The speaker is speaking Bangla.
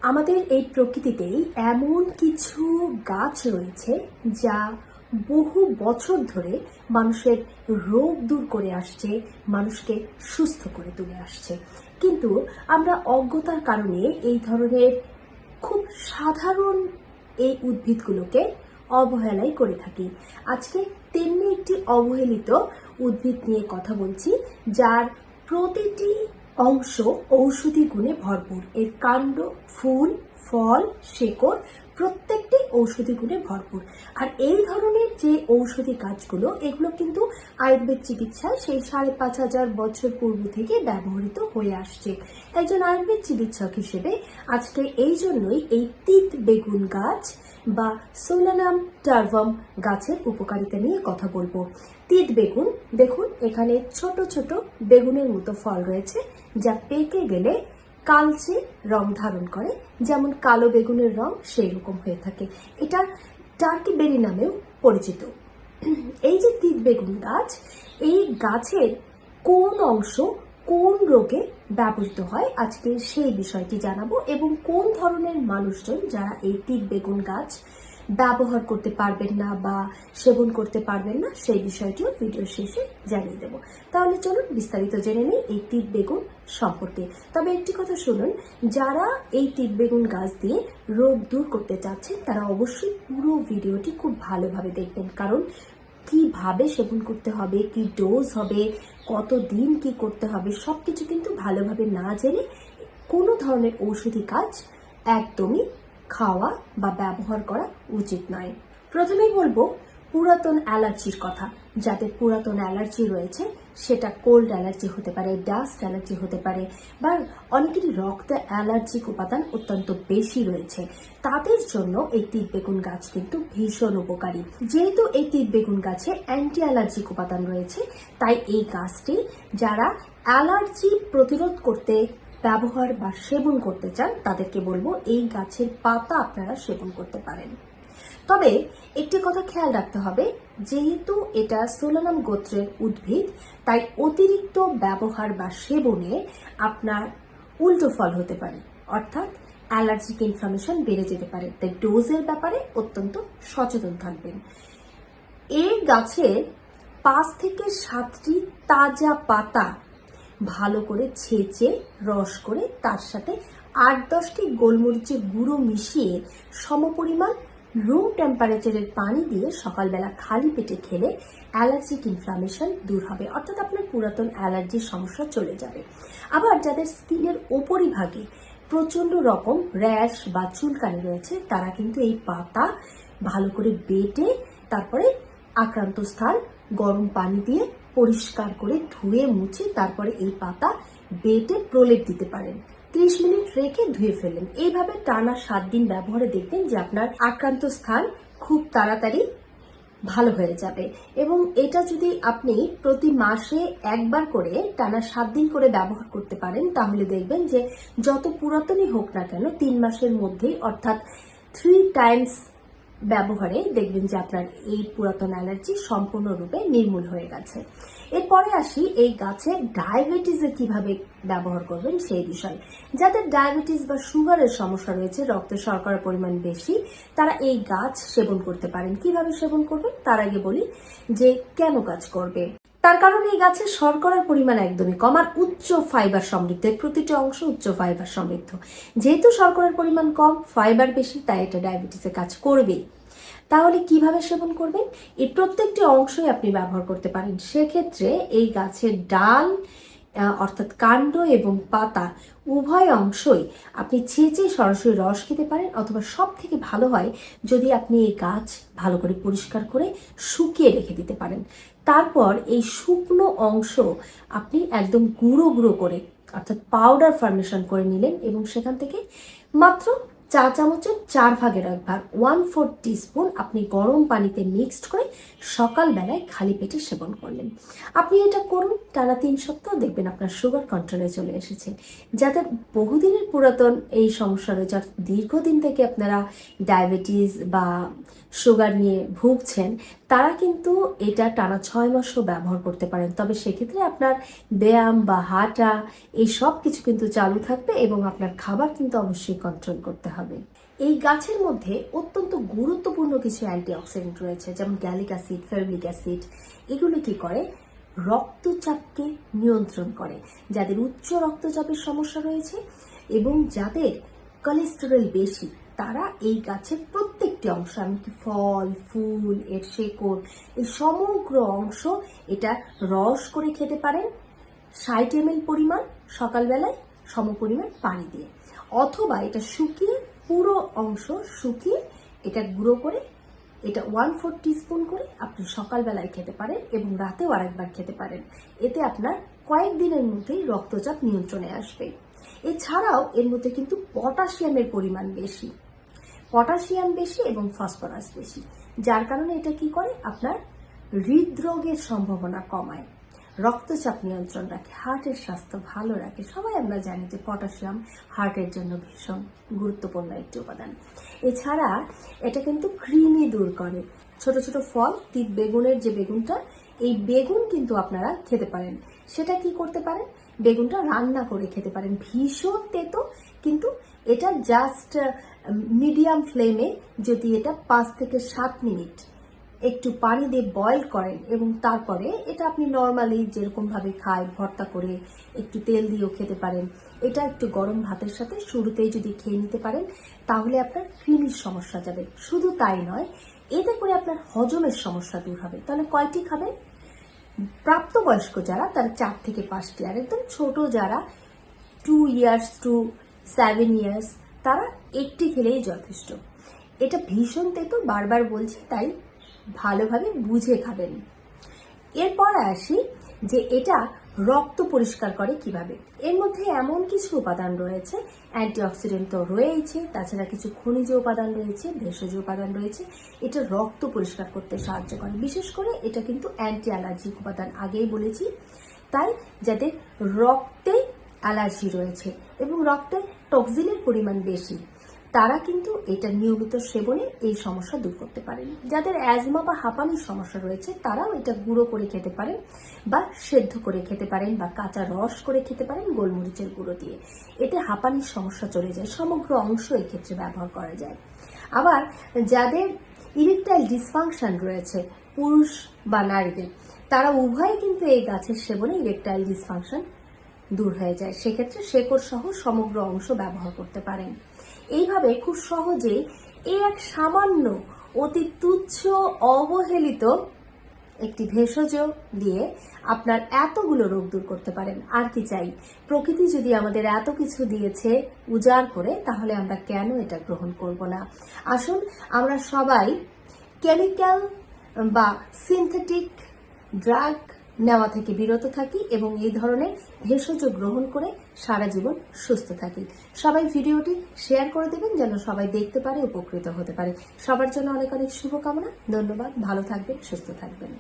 আমাদের এই প্রকৃতিতেই এমন কিছু গাছ রয়েছে যা বহু বছর ধরে মানুষের রোগ দূর করে আসছে, মানুষকে সুস্থ করে তুলে আসছে। কিন্তু আমরা অজ্ঞতার কারণে এই ধরনের খুব সাধারণ এই উদ্ভিদগুলোকে অবহেলাই করে থাকি। আজকে তেমনি একটি অবহেলিত উদ্ভিদ নিয়ে কথা বলছি, যার প্রতিটি অংশ ঔষধি গুণে ভরপুর। এর কাণ্ড, ফুল, ফল, শেকড় প্রত্যেকটি ঔষধি গুণে ভরপুর। আর এই ধরনের যে ঔষধি গাছগুলো, এগুলো কিন্তু আয়ুর্বেদ চিকিৎসায় সেই ৫,৫০০ বছর পূর্ব থেকে ব্যবহৃত হয়ে আসছে। একজন আয়ুর্বেদ চিকিৎসক হিসেবে আজকে এই জন্যই এই তিত বেগুন গাছ বা সোলানাম টারভাম গাছের উপকারিতা নিয়ে কথা বলবো। তিত বেগুন, দেখুন এখানে ছোট ছোট বেগুনের মতো ফল রয়েছে, যা পেকে গেলে কালচে রং ধারণ করে, যেমন কালো বেগুনের রং সেই রকম হয়ে থাকে। এটা টার্কি বেরি নামেও পরিচিত। এই যে তিত বেগুন গাছ, এই গাছের কোন অংশ কোন রোগে ব্যবহৃত হয়, আজকে সেই বিষয়টি জানাবো, এবং কোন ধরনের মানুষজন যারা এই তিত বেগুন গাছ ব্যবহার করতে পারবেন না বা সেবন করতে পারবেন না, সেই বিষয়টিও ভিডিও শেষে জানিয়ে দেব। তাহলে চলুন বিস্তারিত জেনে নিই এই তিত বেগুন সম্পর্কে। তবে একটি কথা শুনুন, যারা এই তিত বেগুন গাছ দিয়ে রোগ দূর করতে চাচ্ছেন তারা অবশ্যই পুরো ভিডিওটি খুব ভালোভাবে দেখবেন, কারণ কিভাবে সেবন করতে হবে, কি ডোজ হবে, কতদিন কি করতে হবে, সবকিছু কিন্তু ভালোভাবে না জেনে কোনো ধরনের ঔষধি কাজ একদমই খাওয়া বা ব্যবহার করা উচিত নয়। প্রথমেই বলবো পুরাতন অ্যালার্জির কথা। যাদের পুরাতন অ্যালার্জি রয়েছে, সেটা কোল্ড অ্যালার্জি হতে পারে, ডাস্ট অ্যালার্জি হতে পারে, বা অনেকেরই রক্তে অ্যালার্জিক উপাদান অত্যন্ত বেশি রয়েছে, তাদের জন্য এই তিত বেগুন গাছ কিন্তু ভীষণ উপকারী। যেহেতু এই তিত বেগুন গাছে অ্যান্টি অ্যালার্জিক উপাদান রয়েছে, তাই এই গাছটি যারা অ্যালার্জি প্রতিরোধ করতে ব্যবহার বা সেবন করতে চান তাদেরকে বলবো এই গাছের পাতা আপনারা সেবন করতে পারেন। তবে একটি কথা খেয়াল রাখতে হবে, যেহেতু এটা সোলানাম গোত্রের উদ্ভিদ, তাই অতিরিক্ত ব্যবহার বা সেবনে আপনার উল্টো ফল হতে পারে, অর্থাৎ অ্যালার্জিক ইনফ্লামেশন বেড়ে যেতে পারে। তাই ডোজের ব্যাপারে অত্যন্ত সচেতন থাকবেন। এই গাছের ৫ থেকে ৭টি তাজা পাতা ভালো করে ছেঁচে রস করে তার সাথে ৮-১০টি গোলমরিচের গুঁড়ো মিশিয়ে সমপরিমাণ রুম টেম্পারেচারের পানি দিয়ে সকালবেলা খালি পেটে খেলে অ্যালার্জিক ইনফ্লামেশন দূর হবে, অর্থাৎ আপনার পুরাতন অ্যালার্জির সমস্যা চলে যাবে। আবার যাদের স্কিনের উপরিভাগে প্রচন্ড রকম র্যাশ বা চুলকানি রয়েছে, তারা কিন্তু এই পাতা ভালো করে বেটে তারপরে আক্রান্ত স্থান গরম পানি দিয়ে পরিষ্কার করে ধুয়ে মুছে তারপরে এই পাতা বেটে প্রলেপ দিতে পারেন। ৩০ মিনিট রেখে ধুয়ে ফেলেন। এইভাবে টানা ৭ দিন ব্যবহারে দেখবেন যে আপনার আক্রান্ত স্থান খুব তাড়াতাড়ি ভালো হয়ে যাবে। এবং এটা যদি আপনি প্রতি মাসে একবার করে টানা ৭ দিন করে ব্যবহার করতে পারেন, তাহলে দেখবেন যে যত পুরাতনই হোক না কেন ৩ মাসের মধ্যেই, অর্থাৎ 3 টাইমস ব্যবহারে দেখবেন যে আপনার এই পুরাতন অ্যালার্জি সম্পূর্ণরূপে নির্মূল হয়ে গেছে। এরপরে আসি এই গাছের ডায়াবেটিসে কিভাবে ব্যবহার করবেন সেই বিষয়। যাদের ডায়াবেটিস বা সুগারের সমস্যা রয়েছে, রক্তে শর্করার পরিমাণ বেশি, তারা এই গাছ সেবন করতে পারেন। কিভাবে সেবন করবেন তার আগে বলি যে কেন কাজ করবে। তার কারণ এই গাছের শর্করার পরিমাণ একদমই কম আর উচ্চ ফাইবার সমৃদ্ধ, প্রতিটি অংশ উচ্চ ফাইবার সমৃদ্ধ। যেহেতু শর্করার পরিমাণ কম, ফাইবার বেশি, তাই এটা ডায়াবেটিসে কাজ করবেই। তাহলে কিভাবে সেবন করবেন? এই প্রত্যেকটি অংশই আপনি ব্যবহার করতে পারেন। সেক্ষেত্রে এই গাছের ডাল অর্থাৎ কাণ্ড এবং পাতা উভয় অংশই আপনি ছেঁচে সরাসরি রস খেতে পারেন, অথবা সব থেকে ভালো হয় যদি আপনি এই গাছ ভালো করে পরিষ্কার করে শুকিয়ে রেখে দিতে পারেন। তারপর এই শুকনো অংশ আপনি একদম গুঁড়ো গুঁড়ো করে, অর্থাৎ পাউডার ফর্মেশন করে নিলেন, এবং সেখান থেকে মাত্র চা চামচের 1/4 1/4 টিস্পুন আপনি গরম পানিতে মিক্সড করে সকালবেলায় খালি পেটে সেবন করলেন। আপনি এটা করুন টানা 3 সপ্তাহ, দেখবেন আপনার সুগার কন্ট্রোলে চলে এসেছে। যাদের বহুদিনের পুরাতন এই সমস্যা রয়েছে, দীর্ঘদিন থেকে আপনারা ডায়াবেটিস বা সুগার নিয়ে ভুগছেন, তারা কিন্তু এটা টানা 6 মাসও ব্যবহার করতে পারেন। তবে সেক্ষেত্রে আপনার ব্যায়াম বা হাঁটা এই সব কিছু কিন্তু চালু থাকবে এবং আপনার খাবার কিন্তু অবশ্যই কন্ট্রোল করতে হবে। এই গাছের মধ্যে অত্যন্ত গুরুত্বপূর্ণ কিছু অ্যান্টিঅক্সিডেন্ট রয়েছে, যেমন গ্যালিক অ্যাসিড, ফেরমিক অ্যাসিড। এগুলো কি করে? রক্তচাপকে নিয়ন্ত্রণ করে। যাদের উচ্চ রক্তচাপের সমস্যা রয়েছে এবং যাদের কোলেস্টেরল বেশি, তারা এই গাছের প্রত্যেকটি অংশ, এমনকি ফল, ফুল, এর শেকড়, এই সমগ্র অংশ এটা রস করে খেতে পারেন 60 ml পরিমাণ সকালবেলায় সমপরিমাণ পানি দিয়ে, অথবা এটা শুকিয়ে পুরো অংশ শুকিয়ে এটা গুঁড়ো করে এটা 1/4 টিস্পুন করে আপনি সকালবেলায় খেতে পারেন এবং রাতেও আরেকবার খেতে পারেন। এতে আপনার কয়েকদিনের মধ্যেই রক্তচাপ নিয়ন্ত্রণে আসবে। এছাড়াও এর মধ্যে কিন্তু পটাশিয়ামের পরিমাণ বেশি, পটাশিয়াম বেশি এবং ফসফরাস বেশি, যার কারণে এটা কি করে? আপনার হৃদরোগের সম্ভাবনা কমায়, রক্তচাপ নিয়ন্ত্রণ রাখে, হার্টের স্বাস্থ্য ভালো রাখে। সবাই আমরা জানি যে পটাশিয়াম হার্টের জন্য ভীষণ গুরুত্বপূর্ণ একটি উপাদান। এছাড়া এটা কিন্তু কৃমি দূর করে। ছোট ছোট ফল, তিত বেগুনের যে বেগুনটা, এই বেগুন কিন্তু আপনারা খেতে পারেন। সেটা কি করতে পারেন? বেগুনটা রান্না করে খেতে পারেন। ভীষণ তেতো, কিন্তু এটা জাস্ট মিডিয়াম ফ্লেমে যদি এটা 5 থেকে 7 মিনিট একটু পানি দিয়ে বয়েল করেন এবং তারপরে এটা আপনি নর্মালি যেরকম ভাবে খায়, ভর্তা করে একটু তেল দিয়েও খেতে পারেন। এটা একটু গরম ভাতের সাথে শুরুতেই যদি খেয়ে নিতে পারেন, তাহলে আপনার কৃমির সমস্যা যাবে। শুধু তাই নয়, এতে করে আপনার হজমের সমস্যা দূর হবে। তাহলে কয়টি খাবেন? প্রাপ্তবয়স্ক যারা, তারা 4 থেকে 5টি, আর একদম ছোট যারা 2 years to 7 years, তারা একটি খেলেই যথেষ্ট। এটা ভীষণ তেতো, বারবার বলছি, তাই ভালোভাবে বুঝে খাবেন। এরপর আসি যে এটা রক্ত পরিষ্কার করে কিভাবে। এর মধ্যে এমন কিছু উপাদান রয়েছে, অ্যান্টিঅক্সিডেন্ট তো রয়েছে, তাছাড়া কিছু খনিজ উপাদান রয়েছে, ভেষজ উপাদান রয়েছে। এটা রক্ত পরিষ্কার করতে সাহায্য করে। বিশেষ করে এটা কিন্তু অ্যান্টি অ্যালার্জিক উপাদান, আগেই বলেছি। তাই যাদের রক্তে অ্যালার্জি রয়েছে এবং রক্তে টক্সিনের পরিমাণ বেশি, তারা কিন্তু এটা নিয়মিত সেবনে এই সমস্যা দূর করতে পারেন। যাদের অ্যাজমা বা হাঁপানির সমস্যা রয়েছে, তারাও এটা গুঁড়ো করে খেতে পারেন বা সেদ্ধ করে খেতে পারেন বা কাঁচা রস করে খেতে পারেন গোলমরিচের গুঁড়ো দিয়ে। এতে হাঁপানির সমস্যা চলে যায়। সমগ্র অংশ এক্ষেত্রে ব্যবহার করা যায়। আবার যাদের ইরেকটাইল ডিসফাংশন রয়েছে, পুরুষ বা নারীদের, তারা উভয়ে কিন্তু এই গাছের সেবনে ইরেকটাইল ডিসফাংশন দূর হয়ে যায়। সেক্ষেত্রে শেকড় সহ সমগ্র অংশ ব্যবহার করতে পারেন। এইভাবে খুব সহজেই এই এক সামান্য, অতি তুচ্ছ, অবহেলিত একটি ভেষজ দিয়ে আপনার এতগুলো রোগ দূর করতে পারেন। আর কি চাই? প্রকৃতি যদি আমাদের এত কিছু দিয়েছে উজাড় করে, তাহলে আমরা কেন এটা গ্রহণ করব না? আসুন আমরা সবাই কেমিক্যাল বা সিনথেটিক ড্রাগ নেওয়া থেকে বিরত থাকি এবং এই ধরনের ভেষজ গ্রহণ করে সারা জীবন সুস্থ থাকি। সবাই ভিডিওটি শেয়ার করে দেবেন যেন সবাই দেখতে পারে, উপকৃত হতে পারে। সবার জন্য অনেক অনেক শুভকামনা। ধন্যবাদ। ভালো থাকবেন, সুস্থ থাকবেন।